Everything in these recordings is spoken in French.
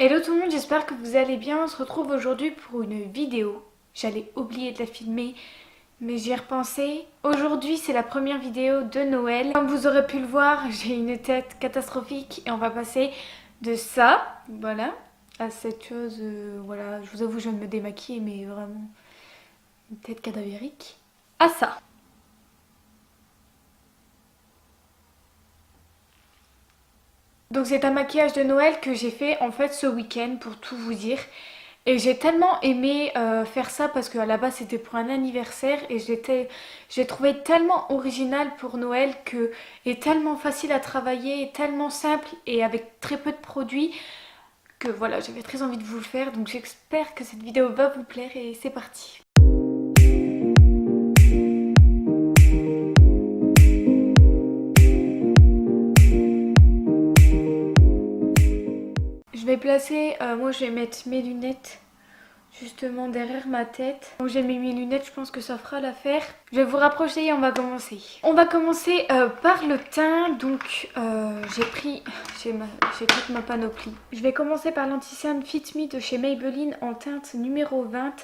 Hello tout le monde, j'espère que vous allez bien. On se retrouve aujourd'hui pour une vidéo. J'allais oublier de la filmer, mais j'y ai repensé. Aujourd'hui, c'est la première vidéo de Noël. Comme vous aurez pu le voir, j'ai une tête catastrophique et on va passer de ça, voilà, à cette chose, voilà. Je vous avoue, je viens de me démaquiller, mais vraiment, une tête cadavérique, à ça. Donc c'est un maquillage de Noël que j'ai fait en fait ce week-end pour tout vous dire. Et j'ai tellement aimé faire ça parce qu'à la base c'était pour un anniversaire et j'ai trouvé tellement original pour Noël que et tellement facile à travailler, et tellement simple et avec très peu de produits que voilà, j'avais très envie de vous le faire. Donc j'espère que cette vidéo va vous plaire et c'est parti. Je vais placer, moi je vais mettre mes lunettes justement derrière ma tête. Donc j'ai mis mes lunettes, je pense que ça fera l'affaire. Je vais vous rapprocher et on va commencer. On va commencer par le teint. Donc j'ai toute ma panoplie. Je vais commencer par l'anti-cerne Fit Me de chez Maybelline en teinte numéro 20.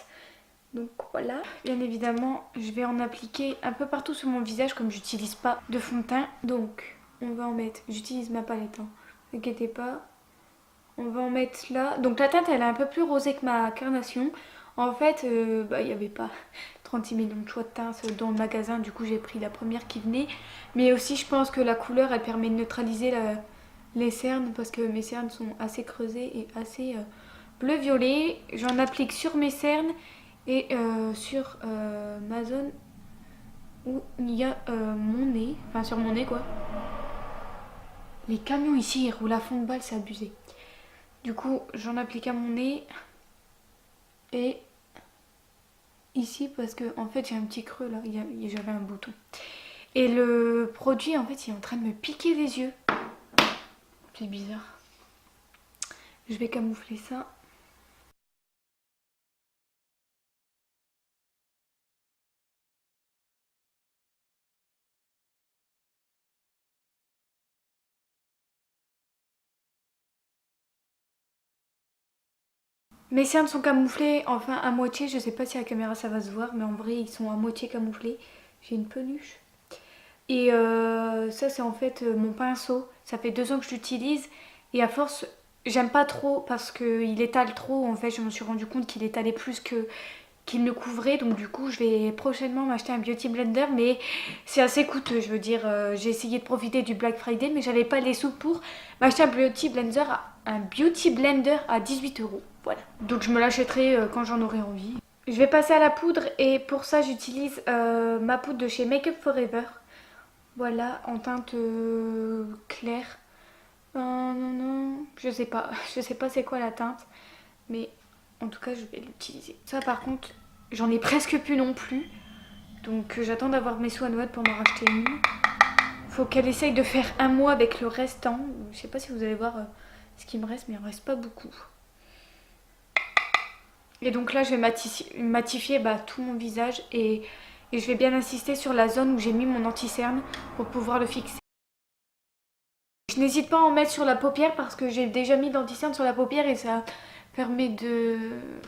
Donc voilà, bien évidemment, je vais en appliquer un peu partout sur mon visage comme j'utilise pas de fond de teint. Donc on va en mettre, j'utilise ma palette, hein, ne vous inquiétez pas. On va en mettre là. Donc la teinte elle est un peu plus rosée que ma carnation. En fait, il n'y avait pas 36 millions de choix de teintes dans le magasin. Du coup j'ai pris la première qui venait. Mais aussi je pense que la couleur elle permet de neutraliser les cernes. Parce que mes cernes sont assez creusées et assez bleu-violet. J'en applique sur mes cernes et sur ma zone où il y a mon nez. Enfin sur mon nez quoi. Les camions ici ils roulent à fond de balle, c'est abusé. Du coup, j'en applique à mon nez et ici parce que en fait j'ai un petit creux là, j'avais un bouton. Et le produit en fait il est en train de me piquer les yeux. C'est bizarre. Je vais camoufler ça. Mes cernes sont camouflées, enfin à moitié, je sais pas si à la caméra ça va se voir, mais en vrai ils sont à moitié camouflés. J'ai une peluche. Et ça c'est en fait mon pinceau. Ça fait 2 ans que je l'utilise et à force j'aime pas trop parce qu'il étale trop. En fait je me suis rendu compte qu'il étalait plus que qu'il ne couvrait, donc du coup je vais prochainement m'acheter un beauty blender, mais c'est assez coûteux. Je veux dire, j'ai essayé de profiter du Black Friday mais j'avais pas les sous pour m'acheter un beauty blender à 18 €. Voilà, donc je me l'achèterai quand j'en aurai envie. Je vais passer à la poudre et pour ça j'utilise ma poudre de chez Make Up Forever. Voilà, en teinte claire. Non, non, je sais pas, je sais pas c'est quoi la teinte, mais en tout cas je vais l'utiliser. Ça par contre, j'en ai presque plus non plus, donc j'attends d'avoir mes sous à Noël pour m'en racheter une. Faut qu'elle essaye de faire un mois avec le restant. Je sais pas si vous allez voir ce qui me reste, mais il en reste pas beaucoup. Et donc là je vais matifier tout mon visage et je vais bien insister sur la zone où j'ai mis mon anti-cerne pour pouvoir le fixer. Je n'hésite pas à en mettre sur la paupière parce que j'ai déjà mis l'anti-cerne sur la paupière et ça permet de...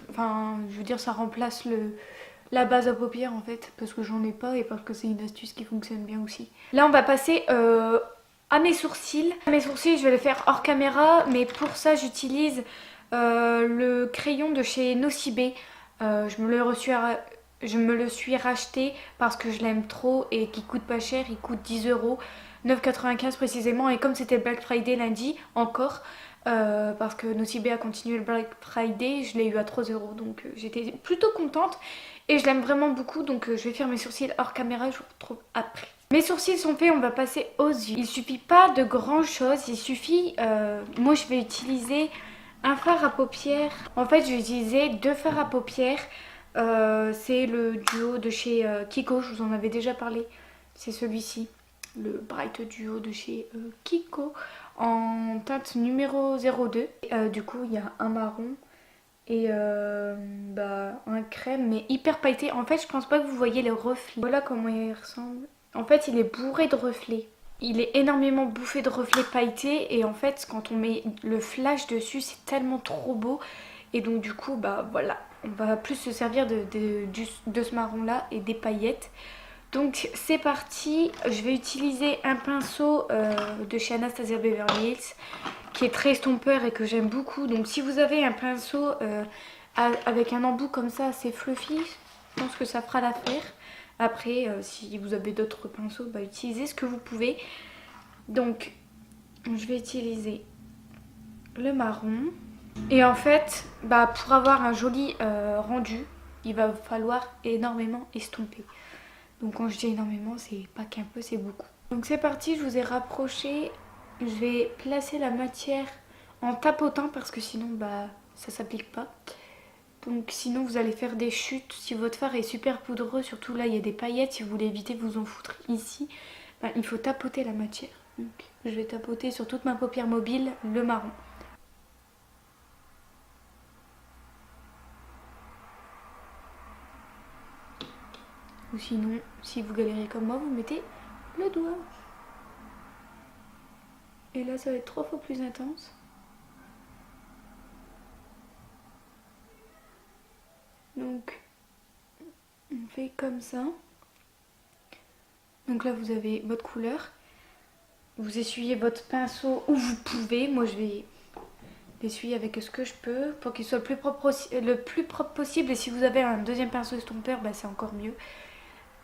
Enfin, je veux dire, ça remplace la base à paupières en fait, parce que j'en ai pas et parce que c'est une astuce qui fonctionne bien aussi. Là, on va passer à mes sourcils. Mes sourcils, je vais les faire hors caméra, mais pour ça, j'utilise le crayon de chez Nocibé. Je me le suis racheté parce que je l'aime trop et qu'il coûte pas cher, il coûte 10 €. 9,95 précisément, et comme c'était le Black Friday lundi encore, parce que Nocibé a continué le Black Friday, je l'ai eu à 3 €, donc j'étais plutôt contente et je l'aime vraiment beaucoup, donc je vais faire mes sourcils hors caméra, je vous retrouve après. Mes sourcils sont faits, on va passer aux yeux. Il suffit pas de grand chose, il suffit, moi je vais utiliser un fard à paupières. En fait je vais utiliser 2 fards à paupières, c'est le duo de chez Kiko, je vous en avais déjà parlé, c'est celui-ci. Le Bright Duo de chez Kiko en teinte numéro 02. Du coup il y a un marron et un crème mais hyper pailleté. En fait je pense pas que vous voyez les reflets. Voilà comment il ressemble. En fait il est bourré de reflets. Il est énormément bouffé de reflets pailletés et en fait quand on met le flash dessus c'est tellement trop beau. Et donc du coup bah voilà, on va plus se servir de ce marron là et des paillettes. Donc c'est parti, je vais utiliser un pinceau de chez Anastasia Beverly Hills qui est très estompeur et que j'aime beaucoup. Donc si vous avez un pinceau avec un embout comme ça assez fluffy, je pense que ça fera l'affaire. Après si vous avez d'autres pinceaux, bah, utilisez ce que vous pouvez. Donc je vais utiliser le marron. Et en fait, bah, pour avoir un joli rendu, il va falloir énormément estomper. Donc quand je dis énormément, c'est pas qu'un peu, c'est beaucoup. Donc c'est parti, je vous ai rapproché. Je vais placer la matière en tapotant parce que sinon bah ça s'applique pas. Donc sinon vous allez faire des chutes. Si votre fard est super poudreux, surtout là il y a des paillettes, si vous voulez éviter de vous en foutre ici, bah, il faut tapoter la matière. Donc je vais tapoter sur toute ma paupière mobile le marron. Ou sinon, si vous galérez comme moi, vous mettez le doigt. Et là, ça va être 3 fois plus intense. Donc, on fait comme ça. Donc là, vous avez votre couleur. Vous essuyez votre pinceau où vous pouvez. Moi, je vais l'essuyer avec ce que je peux pour qu'il soit le plus propre possible. Et si vous avez un deuxième pinceau estompeur, bah, c'est encore mieux.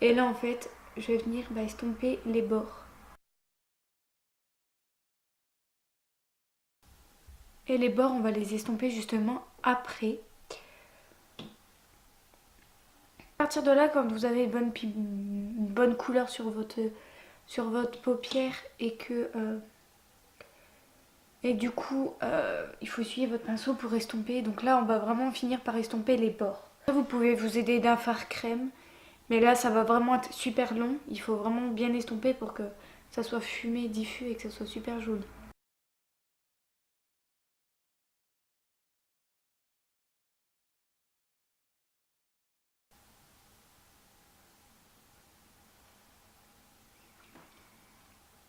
Et là, en fait, je vais venir estomper les bords. Et les bords, on va les estomper justement après. À partir de là, quand vous avez une bonne couleur sur votre paupière et que du coup il faut essuyer votre pinceau pour estomper. Donc là, on va vraiment finir par estomper les bords. Vous pouvez vous aider d'un fard crème, mais là ça va vraiment être super long. Il faut vraiment bien estomper pour que ça soit fumé, diffus et que ça soit super joli.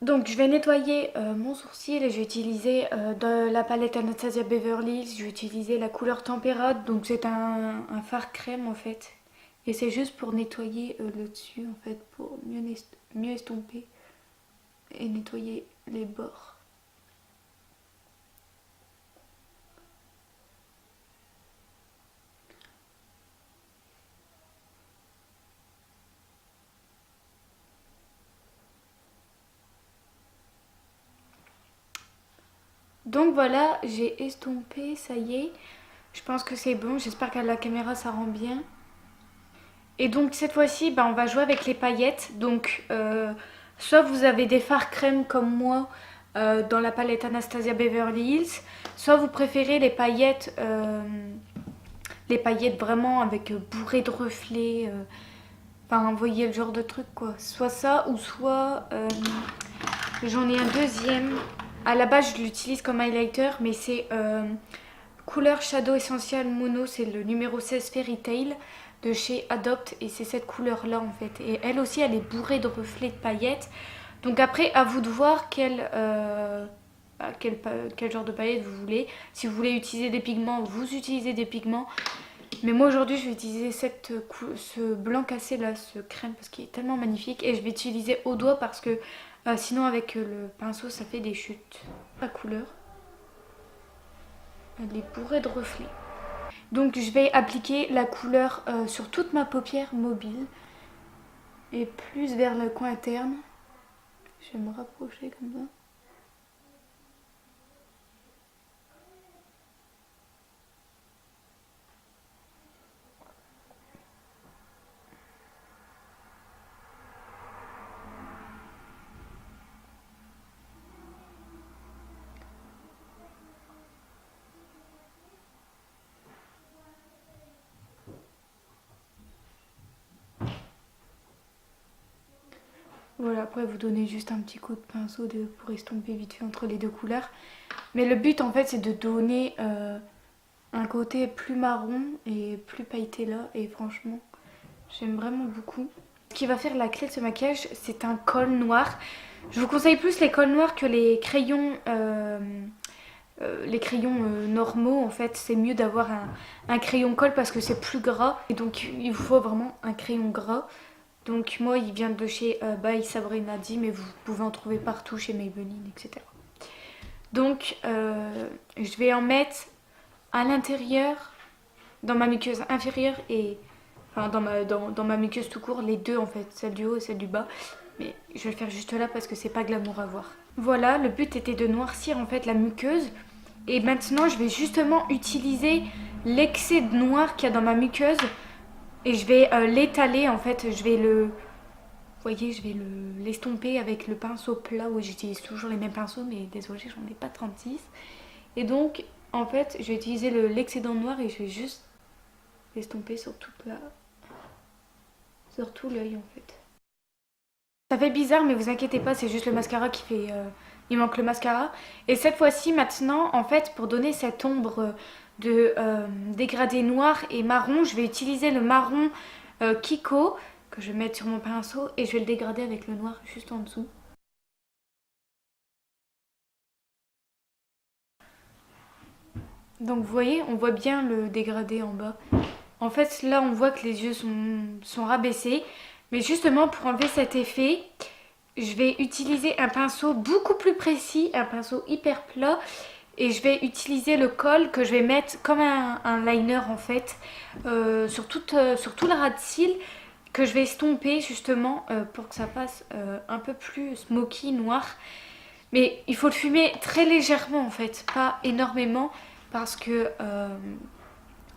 Donc je vais nettoyer mon sourcil et je vais utiliser de la palette Anastasia Beverly Hills. Je vais utiliser la couleur Températe, donc c'est un fard crème en fait. Et c'est juste pour nettoyer le dessus en fait, pour mieux estomper et nettoyer les bords. Donc voilà, j'ai estompé, ça y est. Je pense que c'est bon, j'espère qu'à la caméra ça rend bien. Et donc cette fois-ci, on va jouer avec les paillettes. Donc soit vous avez des fards crème comme moi dans la palette Anastasia Beverly Hills, soit vous préférez les paillettes vraiment avec bourrées de reflets. Enfin, vous voyez le genre de truc quoi. Soit ça ou soit j'en ai un deuxième. À la base, je l'utilise comme highlighter, mais c'est couleur Shadow Essential Mono. C'est le numéro 16 Fairy Tail de chez Adopt. Et c'est cette couleur-là, en fait. Et elle aussi, elle est bourrée de reflets de paillettes. Donc après, à vous de voir quel genre de paillettes vous voulez. Si vous voulez utiliser des pigments, vous utilisez des pigments. Mais moi aujourd'hui je vais utiliser ce blanc cassé là, ce crème parce qu'il est tellement magnifique. Et je vais utiliser au doigt parce que sinon avec le pinceau ça fait des chutes. La couleur, elle est bourrée de reflets. Donc je vais appliquer la couleur sur toute ma paupière mobile. Et plus vers le coin interne. Je vais me rapprocher comme ça. Voilà, après vous donnez juste un petit coup de pinceau pour estomper vite fait entre les deux couleurs. Mais le but en fait c'est de donner un côté plus marron et plus pailleté là. Et franchement, j'aime vraiment beaucoup. Ce qui va faire la clé de ce maquillage, c'est un col noir. Je vous conseille plus les cols noirs que les crayons normaux. En fait, c'est mieux d'avoir un crayon colle parce que c'est plus gras. Et donc, il vous faut vraiment un crayon gras. Donc, moi, il vient de chez By Sabrina D, mais vous pouvez en trouver partout chez Maybelline, etc. Donc, je vais en mettre à l'intérieur, dans ma muqueuse inférieure et... Enfin, dans ma muqueuse tout court, les deux en fait, celle du haut et celle du bas. Mais je vais le faire juste là parce que c'est pas glamour à voir. Voilà, le but était de noircir en fait la muqueuse. Et maintenant, je vais justement utiliser l'excès de noir qu'il y a dans ma muqueuse. Et je vais l'étaler en fait, je vais le... Vous voyez, je vais l'estomper avec le pinceau plat où j'utilise toujours les mêmes pinceaux, mais désolé, j'en ai pas 36. Et donc, en fait, je vais utiliser l'excédent noir et je vais juste l'estomper sur tout l'œil en fait. Ça fait bizarre, mais vous inquiétez pas, c'est juste le mascara qui fait... il manque le mascara. Et cette fois-ci, maintenant, en fait, pour donner cette ombre de dégradé noir et marron, je vais utiliser le marron Kiko que je vais mettre sur mon pinceau et je vais le dégrader avec le noir juste en dessous. Donc vous voyez, on voit bien le dégradé en bas. En fait, là, on voit que les yeux sont rabaissés. Mais justement, pour enlever cet effet, je vais utiliser un pinceau beaucoup plus précis, un pinceau hyper plat. Et je vais utiliser le col que je vais mettre comme un liner en fait sur tout le ras de cils que je vais estomper justement pour que ça fasse un peu plus smoky, noir. Mais il faut le fumer très légèrement en fait, pas énormément parce que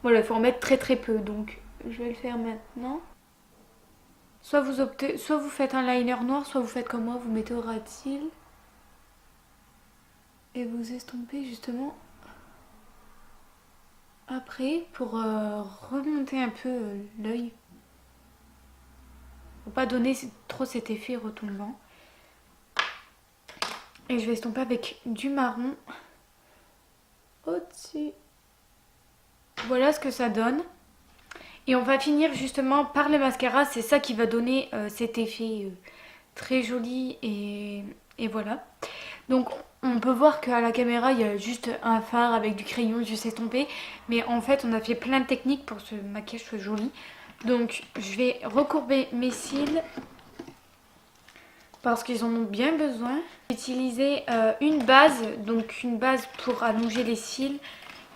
voilà, il faut en mettre très très peu. Donc je vais le faire maintenant. Soit vous faites un liner noir, soit vous faites comme moi, vous mettez au ras de cils. Et vous estompez justement après pour remonter un peu l'œil. Pour pas donner trop cet effet retombant. Et je vais estomper avec du marron au-dessus. Voilà ce que ça donne. Et on va finir justement par le mascara. C'est ça qui va donner cet effet très joli et voilà. Donc on peut voir qu'à la caméra il y a juste un fard avec du crayon juste estompé. Mais en fait on a fait plein de techniques pour que ce maquillage soit joli. Donc je vais recourber mes cils parce qu'ils en ont bien besoin. J'ai utilisé une base pour allonger les cils,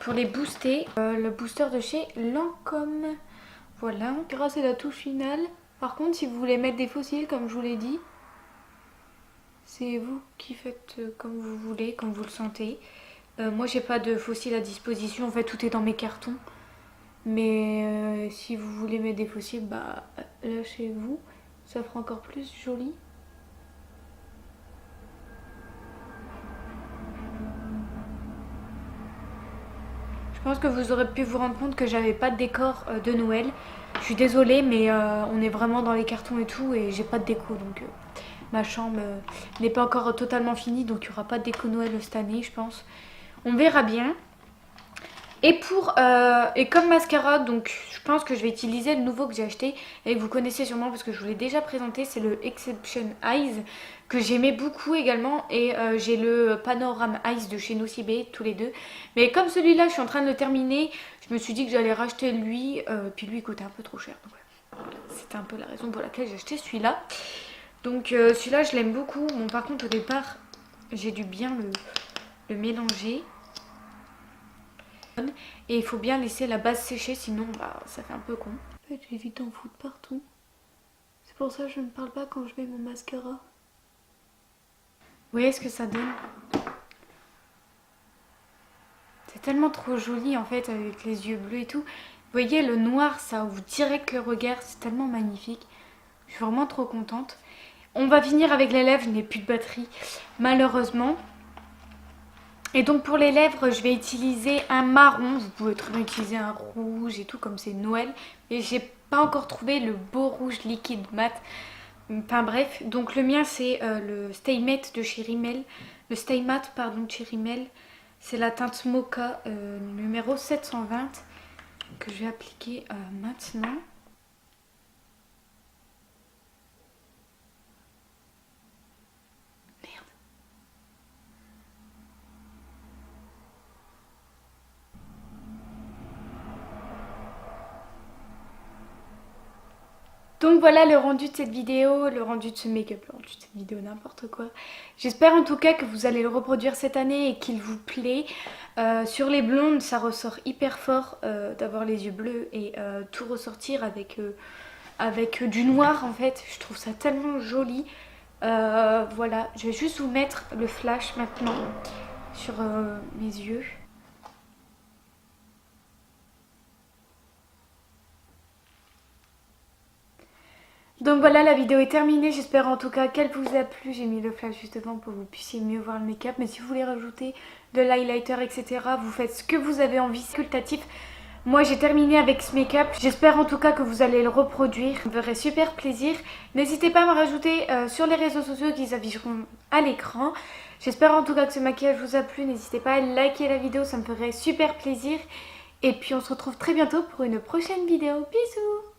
pour les booster. Le booster de chez Lancôme. Voilà, grâce à la touche finale. Par contre, si vous voulez mettre des faux cils, comme je vous l'ai dit, c'est vous qui faites comme vous voulez, comme vous le sentez. Moi, j'ai pas de faux cils à disposition. En fait, tout est dans mes cartons. Mais si vous voulez mettre des faux cils, bah lâchez-vous. Ça fera encore plus joli. Je pense que vous aurez pu vous rendre compte que j'avais pas de décor de Noël. Je suis désolée, mais on est vraiment dans les cartons et tout et j'ai pas de déco. Donc ma chambre n'est pas encore totalement finie, donc il n'y aura pas de déco Noël cette année, je pense. On verra bien. Et comme mascara, donc je pense que je vais utiliser le nouveau que j'ai acheté et que vous connaissez sûrement parce que je vous l'ai déjà présenté, c'est le Exception Eyes que j'aimais beaucoup également et j'ai le Panorama Eyes de chez Nocibé, tous les deux. Mais comme celui-là, je suis en train de le terminer, je me suis dit que j'allais racheter lui, puis lui il coûtait un peu trop cher. Donc voilà. C'était un peu la raison pour laquelle j'ai acheté celui-là. Donc celui-là je l'aime beaucoup. Bon par contre au départ, j'ai dû bien le mélanger. Et il faut bien laisser la base sécher, sinon bah, ça fait un peu con. En fait, j'évite d'en foutre partout. C'est pour ça que je ne parle pas quand je mets mon mascara. Vous voyez ce que ça donne? C'est tellement trop joli en fait avec les yeux bleus et tout. Vous voyez le noir, ça ouvre direct le regard, c'est tellement magnifique. Je suis vraiment trop contente. On va finir avec les lèvres, je n'ai plus de batterie malheureusement. Et donc pour les lèvres, je vais utiliser un marron. Vous pouvez très bien utiliser un rouge et tout comme c'est Noël. Et j'ai pas encore trouvé le beau rouge liquide mat. Enfin bref, donc le mien c'est le Stay Matte de chez Rimmel. Le Stay Matte pardon de chez Rimmel. C'est la teinte Mocha numéro 720 que je vais appliquer maintenant. Donc voilà le rendu de cette vidéo, le rendu de ce make-up, le rendu de cette vidéo, n'importe quoi. J'espère en tout cas que vous allez le reproduire cette année et qu'il vous plaît. Sur les blondes, ça ressort hyper fort d'avoir les yeux bleus et tout ressortir avec du noir en fait. Je trouve ça tellement joli. Voilà, je vais juste vous mettre le flash maintenant sur mes yeux. Donc voilà, la vidéo est terminée, j'espère en tout cas qu'elle vous a plu. J'ai mis le flash juste devant pour que vous puissiez mieux voir le make-up. Mais si vous voulez rajouter de l'highlighter, etc., vous faites ce que vous avez envie, c'est facultatif. Moi j'ai terminé avec ce make-up, j'espère en tout cas que vous allez le reproduire, ça me ferait super plaisir. N'hésitez pas à me rajouter sur les réseaux sociaux qui s'afficheront à l'écran. J'espère en tout cas que ce maquillage vous a plu, n'hésitez pas à liker la vidéo, ça me ferait super plaisir. Et puis on se retrouve très bientôt pour une prochaine vidéo, bisous.